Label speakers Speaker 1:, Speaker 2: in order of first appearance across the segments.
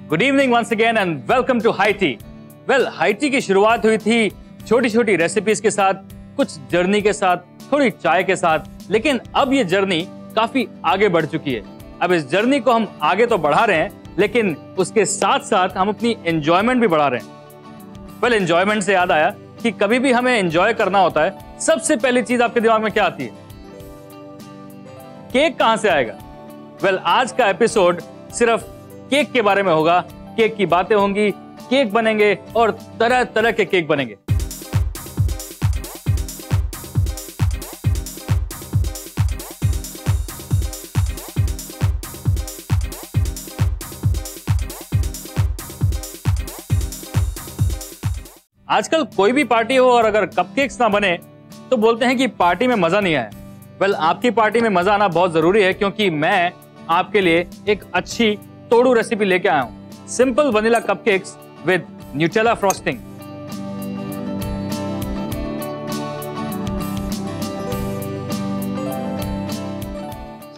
Speaker 1: Good evening once again and welcome to high tea. Well, high tea की शुरुआत हुई थी छोटी छोटी रेसिपीज के साथ, कुछ जर्नी के साथ, थोड़ी चाय के साथ, लेकिन अब ये जर्नी काफी आगे बढ़ चुकी है। अब इस जर्नी को हम आगे तो बढ़ा रहे हैं, लेकिन उसके साथ साथ हम अपनी एंजॉयमेंट भी बढ़ा रहे हैं। वेल, एंजॉयमेंट से याद आया कि कभी भी हमें एंजॉय करना होता है, सबसे पहली चीज आपके दिमाग में क्या आती है? केक कहां से आएगा? वेल, आज का एपिसोड सिर्फ केक के बारे में होगा। केक की बातें होंगी, केक बनेंगे और तरह तरह के केक बनेंगे। आजकल कोई भी पार्टी हो और अगर कपकेक्स ना बने तो बोलते हैं कि पार्टी में मजा नहीं आया। वेल, आपकी पार्टी में मजा आना बहुत जरूरी है, क्योंकि मैं आपके लिए एक अच्छी तोड़ू रेसिपी लेके आया हूं। Simple vanilla cupcakes with Nutella frosting.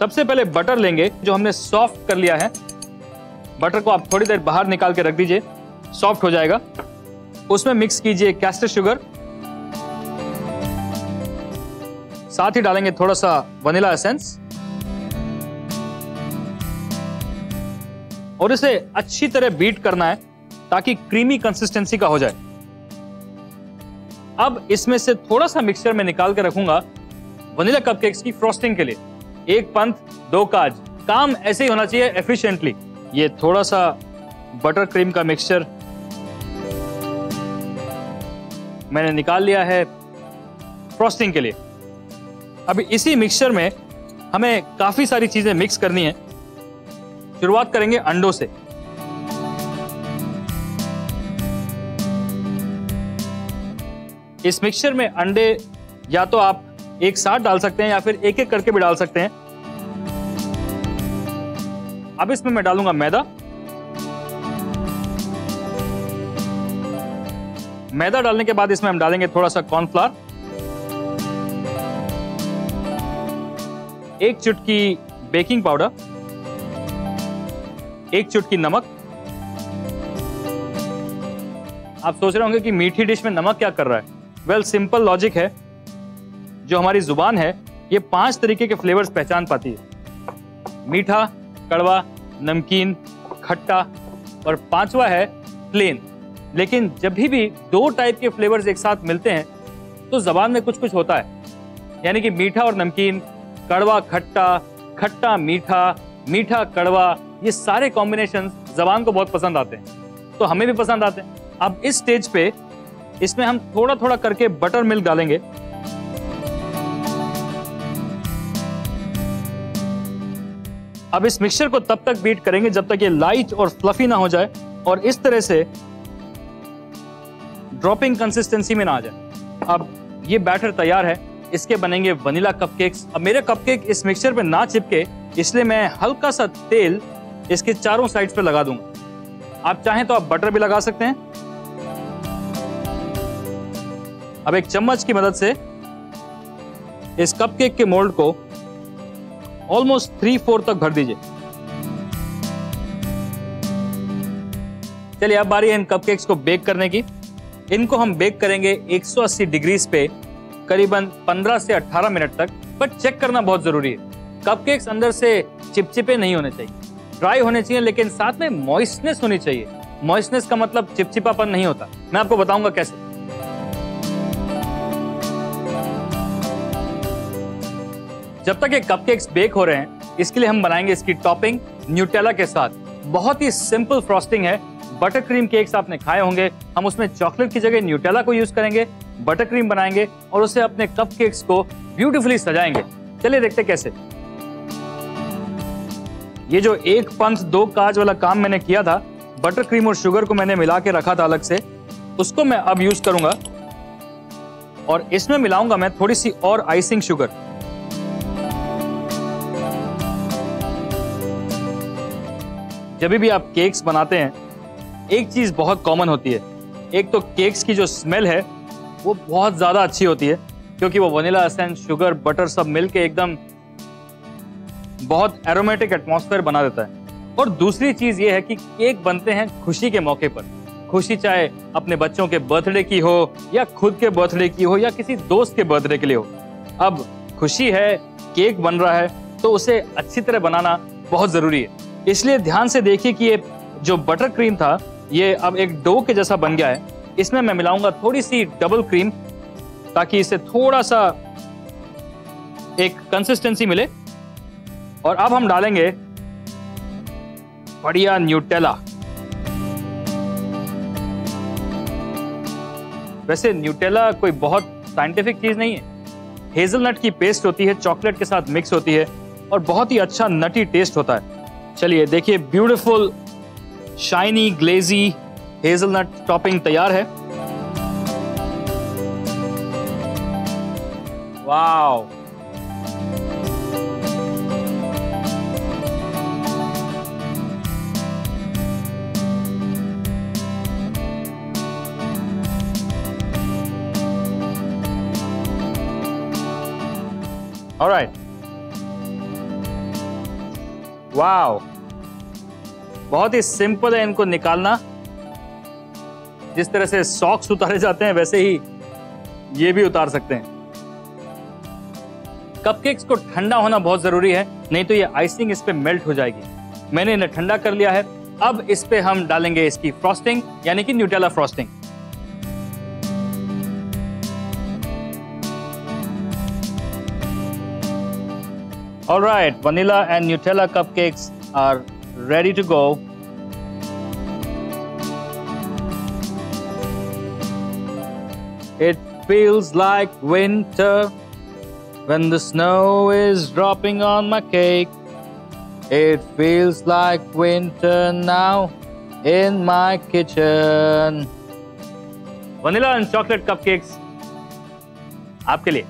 Speaker 1: सबसे पहले बटर लेंगे जो हमने सॉफ्ट कर लिया है। बटर को आप थोड़ी देर बाहर निकाल के रख दीजिए, सॉफ्ट हो जाएगा। उसमें मिक्स कीजिए कैस्टर शुगर, साथ ही डालेंगे थोड़ा सा वनीला एसेंस और इसे अच्छी तरह बीट करना है ताकि क्रीमी कंसिस्टेंसी का हो जाए। अब इसमें से थोड़ा सा मिक्सचर में निकाल के रखूंगा वनीला कपकेक्स की फ्रॉस्टिंग के लिए। एक पंथ दो काज, काम ऐसे ही होना चाहिए एफिशिएंटली। ये थोड़ा सा बटर क्रीम का मिक्सचर मैंने निकाल लिया है फ्रॉस्टिंग के लिए। अभी इसी मिक्सचर में हमें काफी सारी चीजें मिक्स करनी है। शुरुआत करेंगे अंडों से। इस मिक्सचर में अंडे या तो आप एक साथ डाल सकते हैं या फिर एक एक करके भी डाल सकते हैं। अब इसमें मैं डालूंगा मैदा। मैदा डालने के बाद इसमें हम डालेंगे थोड़ा सा कॉर्नफ्लावर, एक चुटकी बेकिंग पाउडर, एक चुटकी नमक। आप सोच रहे होंगे कि मीठी डिश में नमक क्या कर रहा है? वेल, सिंपल लॉजिक है। जो हमारी जुबान है ये 5 तरीके के फ्लेवर्स पहचान पाती है: मीठा, कड़वा, नमकीन, खट्टा और 5वां है प्लेन। लेकिन जब भी 2 टाइप के फ्लेवर्स एक साथ मिलते हैं तो जबान में कुछ कुछ होता है। यानी कि मीठा और नमकीन, कड़वा खट्टा, खट्टा मीठा, मीठा कड़वा, ये सारे कॉम्बिनेशंस जबान को बहुत पसंद आते हैं, तो हमें भी पसंद आते हैं। अब इस स्टेज पे इसमें हम थोड़ा थोड़ा करके बटर मिल्क डालेंगे। अब इस मिक्सचर को तब तक बीट करेंगे जब तक ये लाइट और फ्लफी ना हो जाए और इस तरह से ड्रॉपिंग कंसिस्टेंसी में ना आ जाए। अब ये बैटर तैयार है, इसके बनेंगे वनीला कपकेक्स। अब मेरे कपकेक इस मिक्सचर पे ना चिपके, इसलिए मैं हल्का सा तेल इसके चारों साइड्स पे लगा दूंगा। आप चाहें तो आप बटर भी लगा सकते हैं। अब एक चम्मच की मदद से इस कपकेक के मोल्ड को ऑलमोस्ट 3/4 तक भर दीजिए। चलिए, अब बारी है इन कपकेक्स को बेक करने की। इनको हम बेक करेंगे 180 डिग्रीज पे करीबन 15 से 18 मिनट तक। पर चेक करना बहुत जरूरी है, कपकेक्स अंदर से चिपचिपे नहीं होने चाहिए, ड्राई होने चाहिए, लेकिन साथ में मॉइस्टनेस होनी चाहिए। मॉइस्टनेस का मतलब चिपचिपापन नहीं होता। मैं आपको बताऊंगा कैसे। जब तक ये कपकेक्स बेक हो रहे हैं, इसके लिए हम बनाएंगे इसकी टॉपिंग न्यूटेला के साथ। बहुत ही सिंपल फ्रॉस्टिंग है। बटर क्रीम केक्स आपने खाए होंगे, हम उसमें चॉकलेट की जगह न्यूटेला को यूज करेंगे, बटर क्रीम बनाएंगे और उसे अपने कपकेक्स को ब्यूटीफुली सजाएंगे। चलिए देखते कैसे। ये जो एक पंथ दो काज वाला काम मैंने किया था, बटर क्रीम और शुगर को मैंने मिला के रखा था अलग से, उसको मैं अब यूज करूंगा और इसमें मिलाऊंगा मैं थोड़ी सी और आइसिंग शुगर। जब भी आप केक्स बनाते हैं, एक चीज बहुत कॉमन होती है। एक तो केक्स की जो स्मेल है वो बहुत ज्यादा अच्छी होती है, क्योंकि वो वनीला एसेंस, शुगर, बटर सब मिलके एकदम बहुत एरोमेटिक एटमॉस्फेयर बना देता है। और दूसरी चीज ये है कि केक बनते हैं खुशी के मौके पर। खुशी चाहे अपने बच्चों के बर्थडे की हो या खुद के बर्थडे की हो या किसी दोस्त के बर्थडे के लिए हो। अब खुशी है, केक बन रहा है, तो उसे अच्छी तरह बनाना बहुत जरूरी है। इसलिए ध्यान से देखिए कि ये जो बटर क्रीम था ये अब एक डो के जैसा बन गया है। इसमें मैं मिलाऊंगा थोड़ी सी डबल क्रीम ताकि इसे थोड़ा सा एक कंसिस्टेंसी मिले। और अब हम डालेंगे बढ़िया न्यूटेला। वैसे न्यूटेला कोई बहुत साइंटिफिक चीज नहीं है। हेजलनट की पेस्ट होती है, चॉकलेट के साथ मिक्स होती है और बहुत ही अच्छा नटी टेस्ट होता है। चलिए देखिए, beautiful shiny Galeazzi hazelnut topping तैयार है। वाओ, ऑलराइट, वाओ, बहुत ही सिंपल है इनको निकालना। जिस तरह से सॉक्स उतारे जाते हैं वैसे ही ये भी उतार सकते हैं। कपकेक्स को ठंडा होना बहुत जरूरी है, नहीं तो ये आइसिंग इस पे मेल्ट हो जाएगी। मैंने इन्हें ठंडा कर लिया है। अब इस पे हम डालेंगे इसकी फ्रॉस्टिंग यानी कि Nutella frosting. Alright, vanilla and Nutella cupcakes are ready to go. It feels like winter when the snow is dropping on my cake. It feels like winter now in my kitchen. Vanilla and chocolate cupcakes आपके लिए।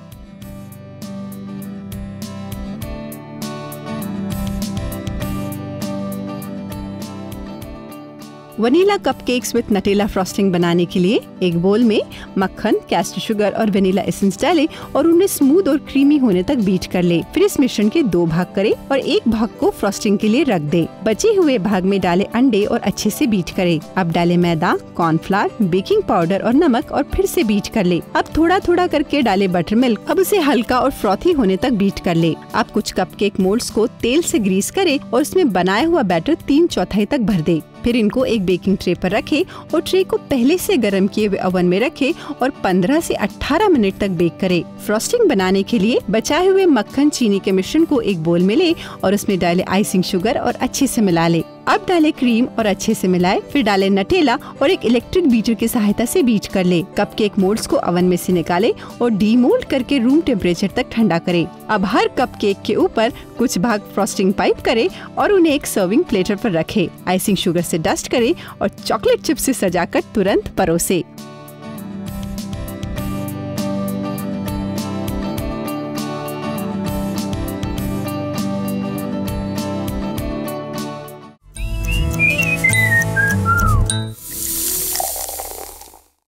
Speaker 2: Vanilla cupcakes with Nutella frosting बनाने के लिए एक bowl में मक्खन, caster sugar और vanilla essence डालें और उन्हें स्मूथ और क्रीमी होने तक बीट कर ले। फिर इस मिश्रण के 2 भाग करें और एक भाग को फ्रॉस्टिंग के लिए रख दे। बचे हुए भाग में डालें अंडे और अच्छे से बीट करें। अब डालें मैदा, कॉर्नफ्लावर, बेकिंग पाउडर और नमक और फिर से बीट कर ले। अब थोड़ा थोड़ा करके डालें बटर मिल्क। अब उसे हल्का और फ्रॉथी होने तक बीट कर ले। अब कुछ कपकेक मोल्ड्स को तेल से ग्रीस करें और उसमें बनाया हुआ बैटर 3/4 तक भर दे। फिर इनको एक बेकिंग ट्रे पर रखें और ट्रे को पहले से गर्म किए हुए ओवन में रखें और 15 से 18 मिनट तक बेक करें। फ्रॉस्टिंग बनाने के लिए बचाए हुए मक्खन चीनी के मिश्रण को एक बोल में ले और उसमें डालें आइसिंग शुगर और अच्छे से मिला ले। अब डालें क्रीम और अच्छे से मिलाएं। फिर डालें नटेला और एक इलेक्ट्रिक बीटर की सहायता से बीट कर ले। कपकेक मोल्ड्स को ओवन में से निकालें और डीमोल्ड करके रूम टेम्परेचर तक ठंडा करें। अब हर कपकेक के ऊपर कुछ भाग फ्रॉस्टिंग पाइप करें और उन्हें एक सर्विंग प्लेटर पर रखें। आइसिंग शुगर से डस्ट करें और चॉकलेट चिप से सजाकर तुरंत परोसे।